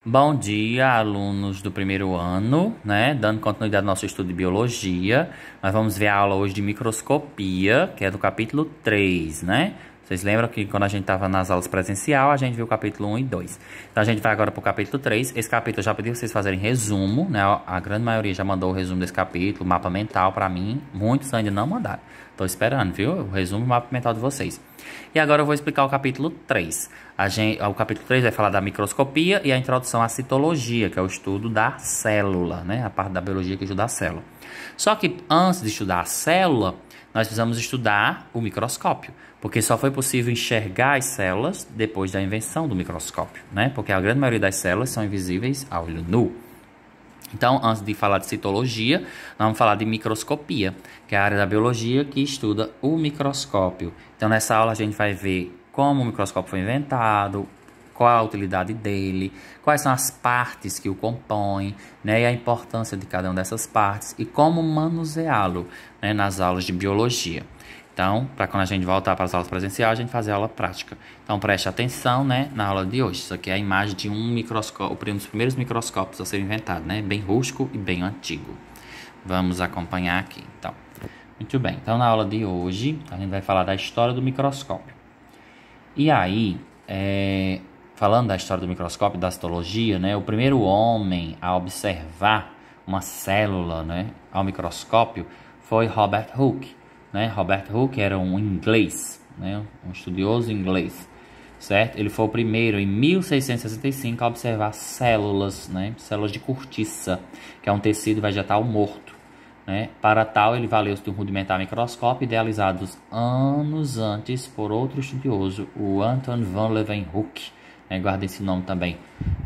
Bom dia, alunos do primeiro ano, né? Dando continuidade ao nosso estudo de biologia. Nós vamos ver a aula hoje de microscopia, que é do capítulo 3, né? Vocês lembram que quando a gente estava nas aulas presencial, a gente viu o capítulo 1 e 2. Então a gente vai agora para o capítulo 3. Esse capítulo eu já pedi vocês fazerem resumo, né? A grande maioria já mandou o resumo desse capítulo, mapa mental para mim. Muitos ainda não mandaram. Tô esperando, viu? O resumo e o mapa mental de vocês. E agora eu vou explicar o capítulo 3. O capítulo 3 vai falar da microscopia e a introdução à citologia, que é o estudo da célula, né? A parte da biologia que estuda a célula. Só que antes de estudar a célula, nós precisamos estudar o microscópio, porque só foi possível enxergar as células depois da invenção do microscópio, né? Porque a grande maioria das células são invisíveis a olho nu. Então, antes de falar de citologia, nós vamos falar de microscopia, que é a área da biologia que estuda o microscópio. Então, nessa aula a gente vai ver como o microscópio foi inventado, qual a utilidade dele, quais são as partes que o compõem, né, e a importância de cada uma dessas partes e como manuseá-lo, né, nas aulas de biologia. Então, para quando a gente voltar para as aulas presenciais, a gente fazer a aula prática. Então, preste atenção, né, na aula de hoje. Isso aqui é a imagem de um microscópio, um dos primeiros microscópios a ser inventado, né, bem rústico e bem antigo. Vamos acompanhar aqui, então. Muito bem, então na aula de hoje, a gente vai falar da história do microscópio. E aí, falando da história do microscópio, da citologia, né, o primeiro homem a observar uma célula, né, ao microscópio foi Robert Hooke. Né? Robert Hooke era um inglês, né? Um estudioso inglês, certo? Ele foi o primeiro, em 1665, a observar células, né? Células de cortiça, que é um tecido vegetal morto. Né? Para tal, ele valeu-se de um rudimentar microscópio idealizado anos antes por outro estudioso, o Anton van Leeuwenhoek. Né? Guarda esse nome também.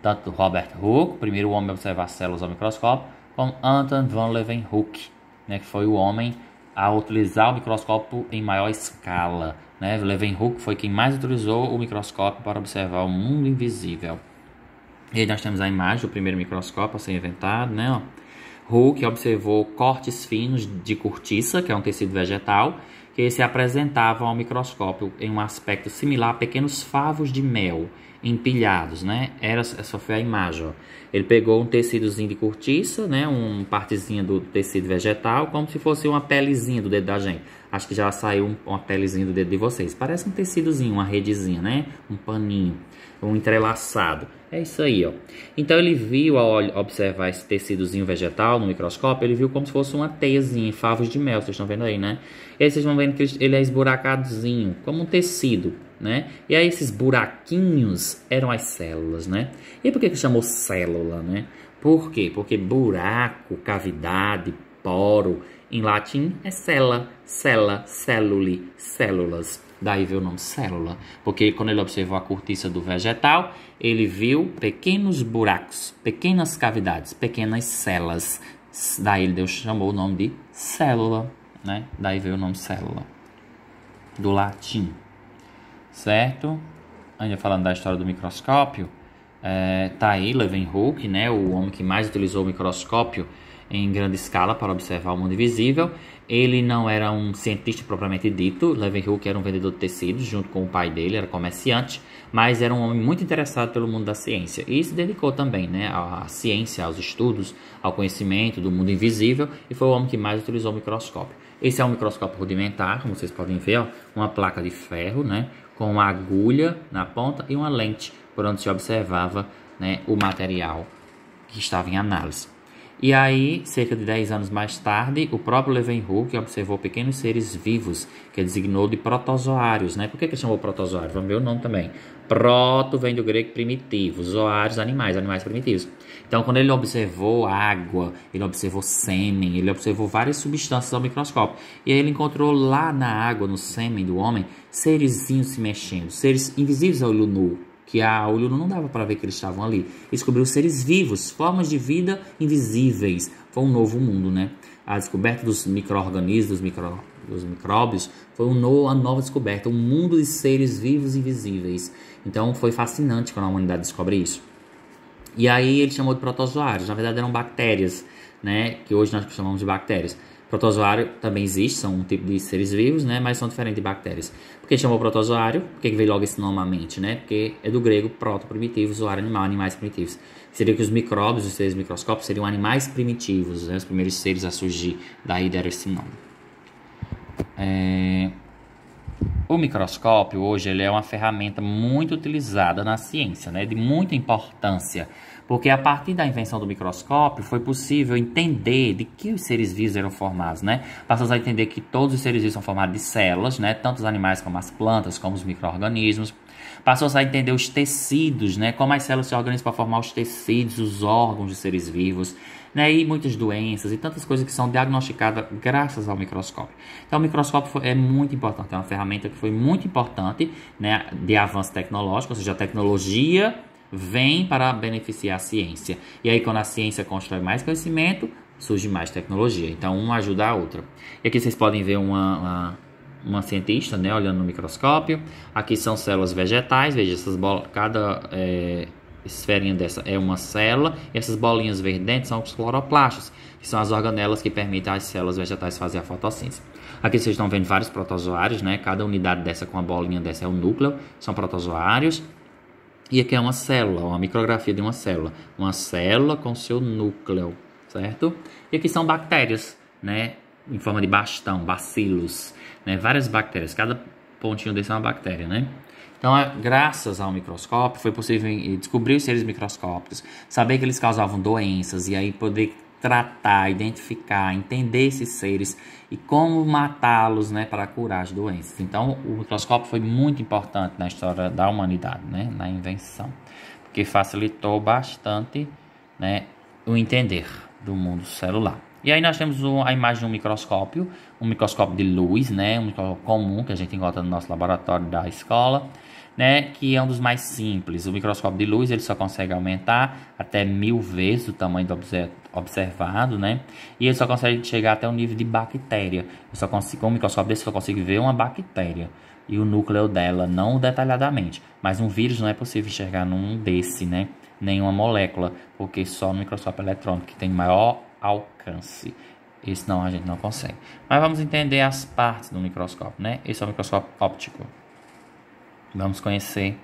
Tanto Robert Hooke, o primeiro homem a observar células ao microscópio, como Anton van Leeuwenhoek, né? Que foi o homem a utilizar o microscópio em maior escala. Né? Leeuwenhoek foi quem mais utilizou o microscópio para observar o mundo invisível. E aí nós temos a imagem do primeiro microscópio a ser inventado. Né? Hooke observou cortes finos de cortiça, que é um tecido vegetal, que se apresentavam ao microscópio em um aspecto similar a pequenos favos de mel empilhados, né? Essa foi a imagem, ó. Ele pegou um tecidozinho de cortiça, né? Uma partezinha do tecido vegetal, como se fosse uma pelezinha do dedo da gente. Acho que já saiu uma pelezinha do dedo de vocês. Parece um tecidozinho, uma redezinha, né? Um paninho, um entrelaçado. É isso aí, ó. Então ele viu, ao observar esse tecidozinho vegetal no microscópio, ele viu como se fosse uma teiazinha, favos de mel, vocês estão vendo aí, né? E aí vocês vão vendo que ele é esburacadozinho, como um tecido, né? E aí esses buraquinhos eram as células, né? E por que chamou célula, né? Por quê? Porque buraco, cavidade, poro, em latim é cella, cellule, células. Daí veio o nome célula, porque quando ele observou a cortiça do vegetal, ele viu pequenos buracos, pequenas cavidades, pequenas células. Daí ele chamou o nome de célula, né? Daí veio o nome célula, do latim, certo? Ainda falando da história do microscópio, tá aí Leeuwenhoek, né? O homem que mais utilizou o microscópio em grande escala para observar o mundo invisível. Ele não era um cientista propriamente dito. Leeuwenhoek era um vendedor de tecidos junto com o pai dele, era comerciante, mas era um homem muito interessado pelo mundo da ciência e se dedicou também, né, à ciência, aos estudos, ao conhecimento do mundo invisível, e foi o homem que mais utilizou o microscópio. Esse é um microscópio rudimentar, como vocês podem ver, ó, uma placa de ferro, né, com uma agulha na ponta e uma lente por onde se observava, né, o material que estava em análise. E aí, cerca de 10 anos mais tarde, o próprio Leeuwenhoek observou pequenos seres vivos, que designou de protozoários, né? Por que chamou protozoário? Vamos ver o nome também. Proto vem do grego primitivo, zoários, animais primitivos. Então, quando ele observou água, ele observou sêmen, ele observou várias substâncias ao microscópio. E aí ele encontrou lá na água, no sêmen do homem, serezinhos se mexendo, seres invisíveis ao olho nu, que a olho não dava para ver que eles estavam ali. Descobriu seres vivos, formas de vida invisíveis. Foi um novo mundo, né? A descoberta dos micro-organismos, dos micróbios, foi uma nova descoberta, um mundo de seres vivos e invisíveis. Então foi fascinante quando a humanidade descobre isso. E aí ele chamou de protozoários, na verdade eram bactérias, né? Que hoje nós chamamos de bactérias. Protozoário também existe, são um tipo de seres vivos, né? Mas são diferentes de bactérias. Por que chamou protozoário? Por que veio logo esse nome à mente, né? Porque é do grego proto, primitivo, zoário, animal, animais primitivos. Seria que os micróbios, os seres microscópicos, seriam animais primitivos, né? Os primeiros seres a surgir, daí deram esse nome. O microscópio hoje ele é uma ferramenta muito utilizada na ciência, né? De muita importância. Porque a partir da invenção do microscópio foi possível entender de que os seres vivos eram formados, né? Passamos a entender que todos os seres vivos são formados de células, né? Tanto os animais como as plantas, como os micro-organismos. Passou-se a entender os tecidos, né? Como as células se organizam para formar os tecidos, os órgãos dos seres vivos, né? E muitas doenças e tantas coisas que são diagnosticadas graças ao microscópio. Então, o microscópio é muito importante, é uma ferramenta que foi muito importante, né? De avanço tecnológico, ou seja, a tecnologia vem para beneficiar a ciência. E aí, quando a ciência constrói mais conhecimento, surge mais tecnologia. Então, uma ajuda a outra. E aqui vocês podem ver uma cientista, né, olhando no microscópio. Aqui são células vegetais. Veja, essas bolas, cada esferinha dessa é uma célula. E essas bolinhas verdes são os cloroplastos, que são as organelas que permitem às células vegetais fazer a fotossíntese. Aqui vocês estão vendo vários protozoários, né? Cada unidade dessa com a bolinha dessa é o núcleo. São protozoários. E aqui é uma célula, uma micrografia de uma célula com seu núcleo, certo? E aqui são bactérias, né? Em forma de bastão, bacilos, né? Várias bactérias, cada pontinho desse é uma bactéria, né? Então, graças ao microscópio, foi possível descobrir os seres microscópicos, saber que eles causavam doenças e aí poder tratar, identificar, entender esses seres e como matá-los, né, para curar as doenças. Então, o microscópio foi muito importante na história da humanidade, né, na invenção, porque facilitou bastante, né, o entender do mundo celular. E aí nós temos a imagem de um microscópio de luz, né, um microscópio comum que a gente encontra no nosso laboratório da escola, né, que é um dos mais simples. O microscópio de luz ele só consegue aumentar até 1000 vezes o tamanho do observado, né, e ele só consegue chegar até o nível de bactéria. Com um microscópio desse eu só consigo ver uma bactéria e o núcleo dela, não detalhadamente. Mas um vírus não é possível enxergar num desse, né, nenhuma molécula, porque só no microscópio eletrônico que tem maior alcance. Esse não, a gente não consegue. Mas vamos entender as partes do microscópio, né? Esse é o microscópio óptico. Vamos conhecer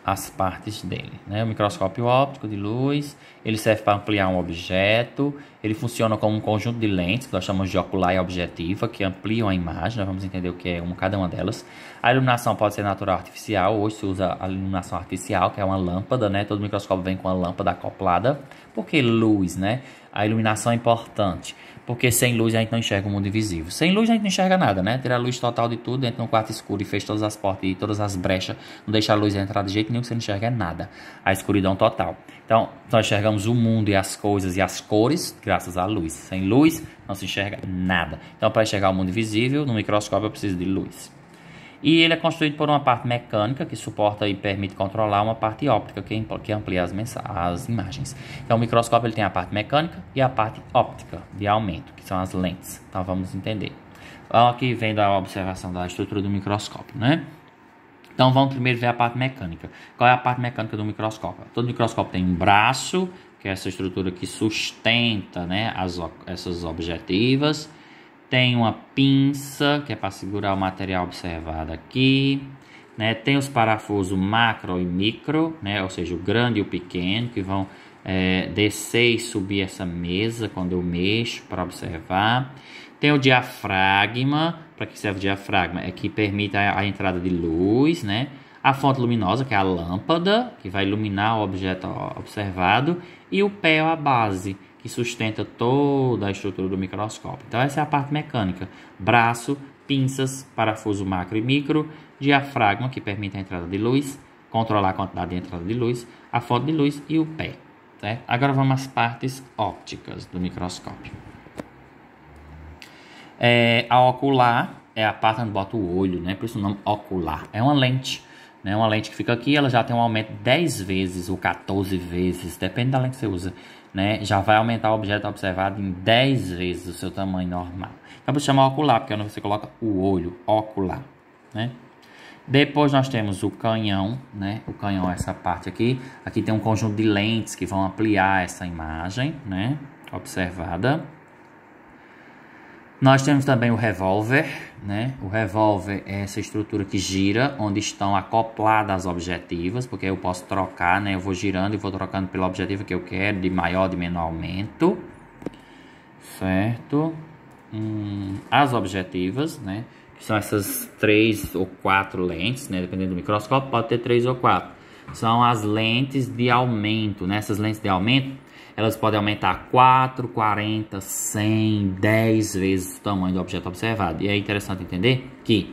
as partes dele, né? O microscópio óptico de luz, ele serve para ampliar um objeto, ele funciona como um conjunto de lentes, que nós chamamos de ocular e objetiva, que ampliam a imagem. Nós vamos entender o que é cada uma delas. A iluminação pode ser natural ou artificial. Hoje se usa a iluminação artificial, que é uma lâmpada, né? Todo microscópio vem com a lâmpada acoplada. Por que luz, né? A iluminação é importante, porque sem luz a gente não enxerga o mundo invisível. Sem luz a gente não enxerga nada, né? Ter a luz total de tudo, entra num quarto escuro e fecha todas as portas e todas as brechas, não deixa a luz entrar de jeito nenhum, que você não enxerga nada. A escuridão total. Então, nós enxergamos o mundo e as coisas e as cores graças à luz. Sem luz, não se enxerga nada. Então, para enxergar o mundo invisível, no microscópio eu preciso de luz. E ele é construído por uma parte mecânica, que suporta e permite controlar uma parte óptica, que amplia as imagens. Então, o microscópio ele tem a parte mecânica e a parte óptica, de aumento, que são as lentes. Então, vamos entender. Então, aqui vem da observação da estrutura do microscópio, né? Então, vamos primeiro ver a parte mecânica. Qual é a parte mecânica do microscópio? Todo microscópio tem um braço, que é essa estrutura que sustenta, né, essas objetivas. Tem uma pinça, que é para segurar o material observado aqui, né? Tem os parafusos macro e micro, né? Ou seja, o grande e o pequeno, que vão descer e subir essa mesa quando eu mexo para observar. Tem o diafragma. Para que serve o diafragma? É que permite a entrada de luz, né? A fonte luminosa, que é a lâmpada, que vai iluminar o objeto observado. E o pé ou a base, que sustenta toda a estrutura do microscópio. Então, essa é a parte mecânica. Braço, pinças, parafuso macro e micro, diafragma, que permite a entrada de luz, controlar a quantidade de entrada de luz, a fonte de luz e o pé. Certo? Agora vamos às partes ópticas do microscópio. A ocular é a parte onde bota o olho, né? Por isso o nome ocular. É uma lente. Né? Uma lente que fica aqui, ela já tem um aumento 10 vezes ou 14 vezes, depende da lente que você usa. Né? Já vai aumentar o objeto observado em 10 vezes o seu tamanho normal. Então, por isso chama ocular, porque é onde você coloca o olho, ocular. Né? Depois nós temos o canhão, né? O canhão é essa parte aqui. Aqui tem um conjunto de lentes que vão ampliar essa imagem, né? Observada. Nós temos também o revólver, né? O revólver é essa estrutura que gira, onde estão acopladas as objetivas, porque eu posso trocar, né? Eu vou girando e vou trocando pela objetiva que eu quero, de maior, de menor aumento, certo? As objetivas, né? Que são essas 3 ou 4 lentes, né? Dependendo do microscópio, pode ter 3 ou 4. São as lentes de aumento, né? Essas lentes de aumento, elas podem aumentar 4, 40, 100, 10 vezes o tamanho do objeto observado. E é interessante entender que,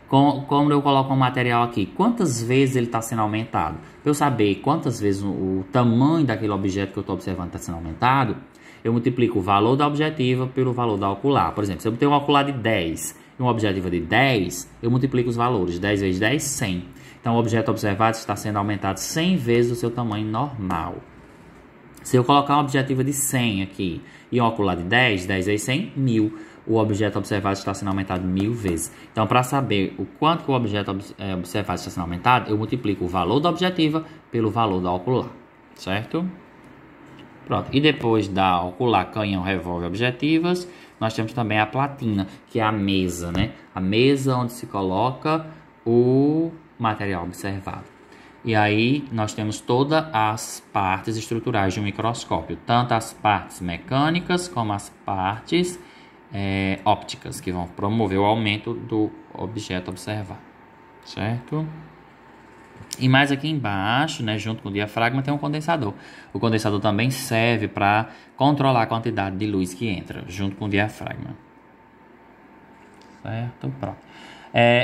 como eu coloco um material aqui, quantas vezes ele está sendo aumentado? Para eu saber quantas vezes o tamanho daquele objeto que eu estou observando está sendo aumentado, eu multiplico o valor da objetiva pelo valor da ocular. Por exemplo, se eu tenho um ocular de 10 e uma objetiva de 10, eu multiplico os valores. 10 vezes 10, 100. Então, o objeto observado está sendo aumentado 100 vezes o seu tamanho normal. Se eu colocar uma objetiva de 100 aqui e um ocular de 10, 10 vezes 100, 1000. O objeto observado está sendo aumentado 1000 vezes. Então, para saber o quanto que o objeto observado está sendo aumentado, eu multiplico o valor da objetiva pelo valor da ocular, certo? Pronto. E depois da ocular, canhão, revólver, objetivas, nós temos também a platina, que é a mesa, né? A mesa onde se coloca o material observado. E aí nós temos todas as partes estruturais de um microscópio, tanto as partes mecânicas como as partes ópticas, que vão promover o aumento do objeto observado, certo? E mais aqui embaixo, né, junto com o diafragma, tem um condensador. O condensador também serve para controlar a quantidade de luz que entra, junto com o diafragma. Certo? Pronto.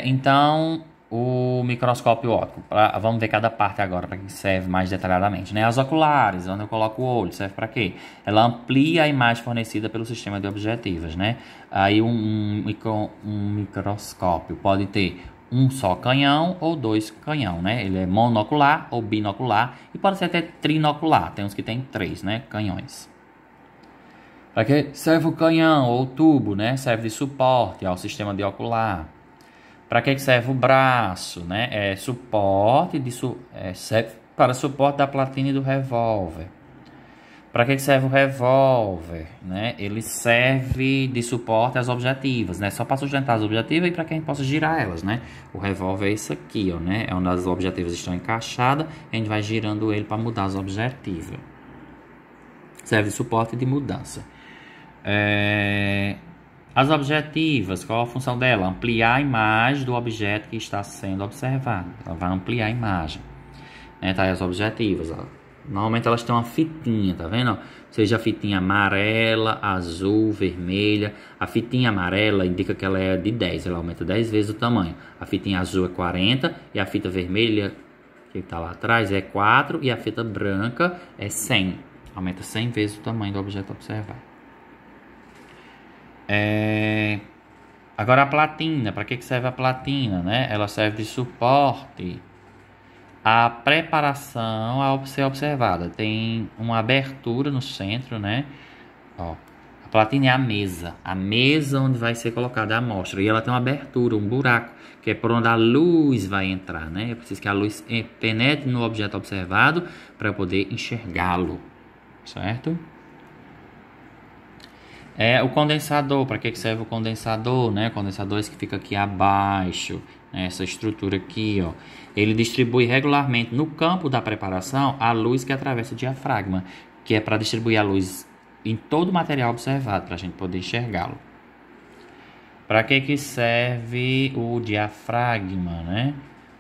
Então, o microscópio óptico, vamos ver cada parte agora para que serve mais detalhadamente, né? As oculares, onde eu coloco o olho, serve para quê? Ela amplia a imagem fornecida pelo sistema de objetivas, né? Aí um microscópio pode ter um só canhão ou 2 canhão, né? Ele é monocular ou binocular e pode ser até trinocular. Tem uns que tem 3, né? Canhões. Para que serve o canhão ou tubo, né? Serve de suporte ao sistema de ocular. Para que serve o braço, né? Serve para suporte da platina e do revólver. Para que serve o revólver, né? Ele serve de suporte às objetivas, né? Só para sustentar as objetivas e para que a gente possa girar elas, né? O revólver é isso aqui, ó, né? É onde as objetivas estão encaixadas, a gente vai girando ele para mudar as objetivas. Serve de suporte e de mudança. As objetivas, qual a função dela? Ampliar a imagem do objeto que está sendo observado. Ela vai ampliar a imagem. Tá aí as objetivas, ó. Normalmente elas têm uma fitinha, tá vendo? Seja a fitinha amarela, azul, vermelha. A fitinha amarela indica que ela é de 10, ela aumenta 10 vezes o tamanho. A fitinha azul é 40 e a fita vermelha, que está lá atrás, é 4 e a fita branca é 100. Aumenta 100 vezes o tamanho do objeto observado. Agora a platina, para que serve a platina, né? Ela serve de suporte à preparação a ser observada. Tem uma abertura no centro, né? Ó, a platina é a mesa onde vai ser colocada a amostra. E ela tem uma abertura, um buraco, que é por onde a luz vai entrar, né? Eu preciso que a luz penetre no objeto observado para eu poder enxergá-lo, certo? O condensador, para que serve o condensador, né? O condensador é esse que fica aqui abaixo, né? Essa estrutura aqui, ó. Ele distribui regularmente no campo da preparação a luz que atravessa o diafragma, que é para distribuir a luz em todo o material observado, para a gente poder enxergá-lo. Para que serve o diafragma, né?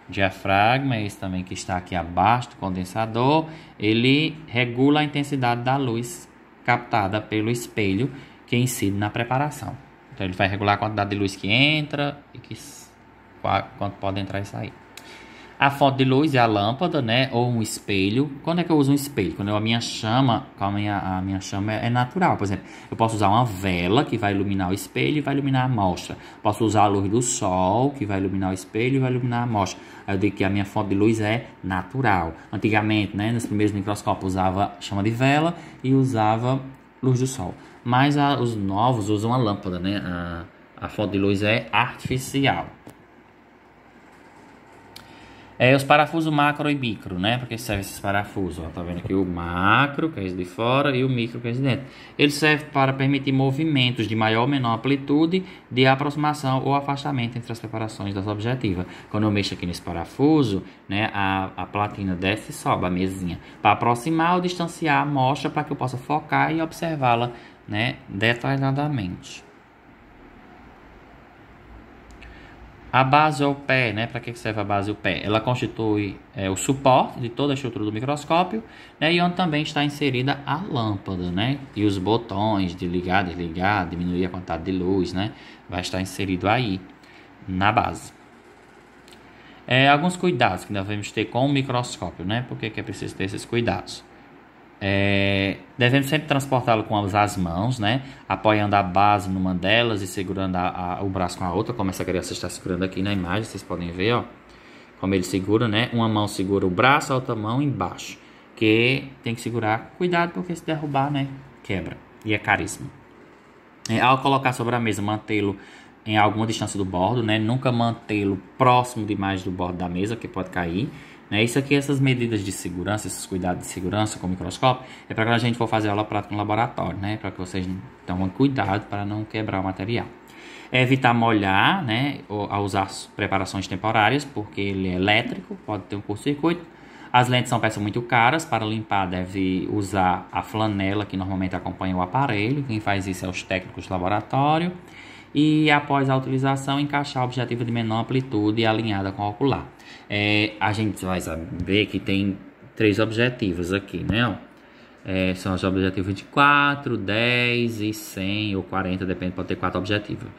O diafragma é esse também que está aqui abaixo do condensador. Ele regula a intensidade da luz captada pelo espelho que incide na preparação. Então ele vai regular a quantidade de luz que entra e quanto pode entrar e sair. A fonte de luz é a lâmpada, né? Ou um espelho. Quando é que eu uso um espelho? Quando a minha chama é natural. Por exemplo, eu posso usar uma vela que vai iluminar o espelho e vai iluminar a amostra. Posso usar a luz do sol que vai iluminar o espelho e vai iluminar a amostra. Aí eu digo que a minha fonte de luz é natural. Antigamente, né? Nos primeiros microscópios usava chama de vela e usava luz do sol. Mas os novos usam a lâmpada, né? A fonte de luz é artificial. Os parafusos macro e micro, né? Para que servem esses parafusos? Ó, tá vendo aqui o macro, que é esse de fora, e o micro, que é esse de dentro. Ele serve para permitir movimentos de maior ou menor amplitude de aproximação ou afastamento entre as preparações das objetivas. Quando eu mexo aqui nesse parafuso, né, a platina desce e sobe a mesinha. Para aproximar ou distanciar a amostra para que eu possa focar e observá-la, né, detalhadamente. A base ou pé, né? Para que serve a base ou pé? Ela constitui o suporte de toda a estrutura do microscópio, né? E onde também está inserida a lâmpada, né? E os botões de ligar, desligar, diminuir a quantidade de luz, né? Vai estar inserido aí na base. Alguns cuidados que devemos ter com o microscópio, né? Por que é preciso ter esses cuidados? Devemos sempre transportá-lo com as mãos, né? Apoiando a base numa delas e segurando o braço com a outra, como essa criança está segurando aqui na imagem, vocês podem ver, ó, como ele segura, né? Uma mão segura o braço, a outra mão embaixo, que tem que segurar, cuidado, porque se derrubar, né, quebra, e é caríssimo. Ao colocar sobre a mesa, mantê-lo em alguma distância do bordo, né? Nunca mantê-lo próximo demais do bordo da mesa, que pode cair. Isso aqui, essas medidas de segurança, esses cuidados de segurança com o microscópio, é para quando a gente for fazer aula prática no laboratório, né? Para que vocês tomem cuidado para não quebrar o material. Evitar molhar, né? Ao usar preparações temporárias, porque ele é elétrico, pode ter um curto-circuito. As lentes são peças muito caras, para limpar deve usar a flanela que normalmente acompanha o aparelho. Quem faz isso é os técnicos de laboratório. E após a utilização, encaixar a objetiva de menor amplitude alinhada com o ocular. A gente vai ver que tem 3 objetivos aqui, né? São os objetivos de 4, 10 e 100 ou 40, depende, pode ter 4 objetivos.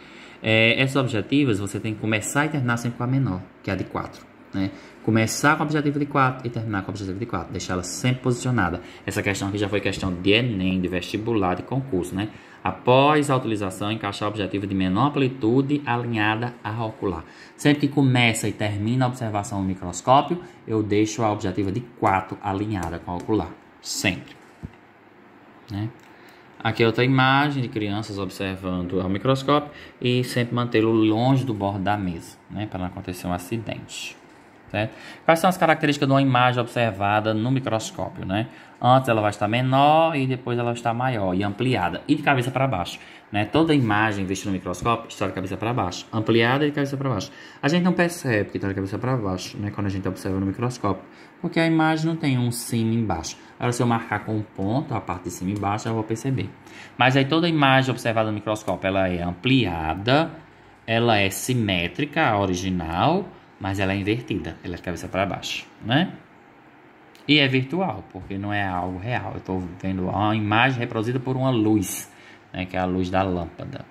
Esses objetivos você tem que começar e terminar sempre com a menor, que é a de 4. Né? Começar com o objetivo de 4 e terminar com o objetivo de 4. Deixar ela sempre posicionada. Essa questão aqui já foi questão de Enem, de vestibular, de concurso, né? Após a utilização, encaixar o objetivo de menor amplitude alinhada à ocular. Sempre que começa e termina a observação no microscópio, eu deixo a objetiva de 4 alinhada com a ocular. Sempre. Né? Aqui é outra imagem de crianças observando ao microscópio e sempre mantê-lo longe do bordo da mesa, né? Para não acontecer um acidente. Certo? Quais são as características de uma imagem observada no microscópio, né? Antes ela vai estar menor e depois ela vai estar maior e ampliada e de cabeça para baixo, né? Toda imagem vista no microscópio está de cabeça para baixo, ampliada e de cabeça para baixo. A gente não percebe que está de cabeça para baixo, né? Quando a gente observa no microscópio, porque a imagem não tem um cima e embaixo. Agora, se eu marcar com um ponto, a parte de cima e embaixo, eu vou perceber. Mas aí toda imagem observada no microscópio, ela é ampliada, ela é simétrica, a original, mas ela é invertida, ela é de cabeça para baixo, né? E é virtual, porque não é algo real. Eu estou vendo uma imagem reproduzida por uma luz, né, que é a luz da lâmpada.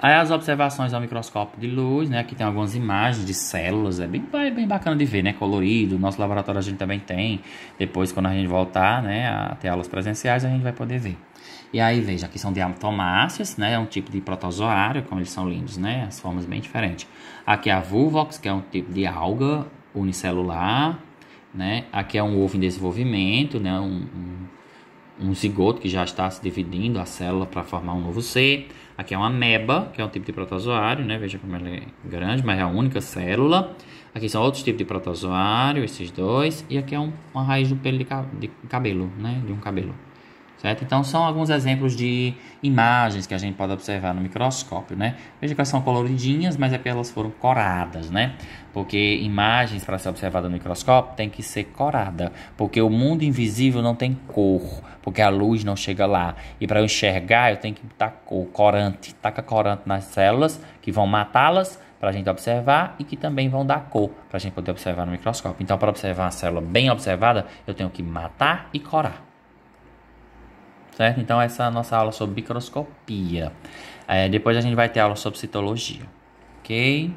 Aí as observações ao microscópio de luz, né? Aqui tem algumas imagens de células, é bem bacana de ver, né? Colorido. Nosso laboratório a gente também tem. Depois, quando a gente voltar, né, a ter aulas presenciais, a gente vai poder ver. E aí, veja, aqui são diatomáceas, né? É um tipo de protozoário, como eles são lindos, né? As formas bem diferentes. Aqui é a Vulvox, que é um tipo de alga unicelular, né? Aqui é um ovo em desenvolvimento, né? Um zigoto que já está se dividindo a célula para formar um novo ser. Aqui é uma ameba, que é um tipo de protozoário, né? Veja como ela é grande, mas é a única célula. Aqui são outros tipos de protozoário, esses dois. E aqui é uma raiz do pelo de cabelo, né? De um cabelo. Certo? Então, são alguns exemplos de imagens que a gente pode observar no microscópio, né? Veja que elas são coloridinhas, mas é porque elas foram coradas, né? Porque imagens para ser observada no microscópio tem que ser corada, porque o mundo invisível não tem cor, porque a luz não chega lá. E para eu enxergar, eu tenho que botar cor, corante. Taca corante nas células que vão matá-las para a gente observar e que também vão dar cor para a gente poder observar no microscópio. Então, para observar uma célula bem observada, eu tenho que matar e corar. Certo? Então, essa é a nossa aula sobre microscopia. Depois a gente vai ter aula sobre citologia. Ok?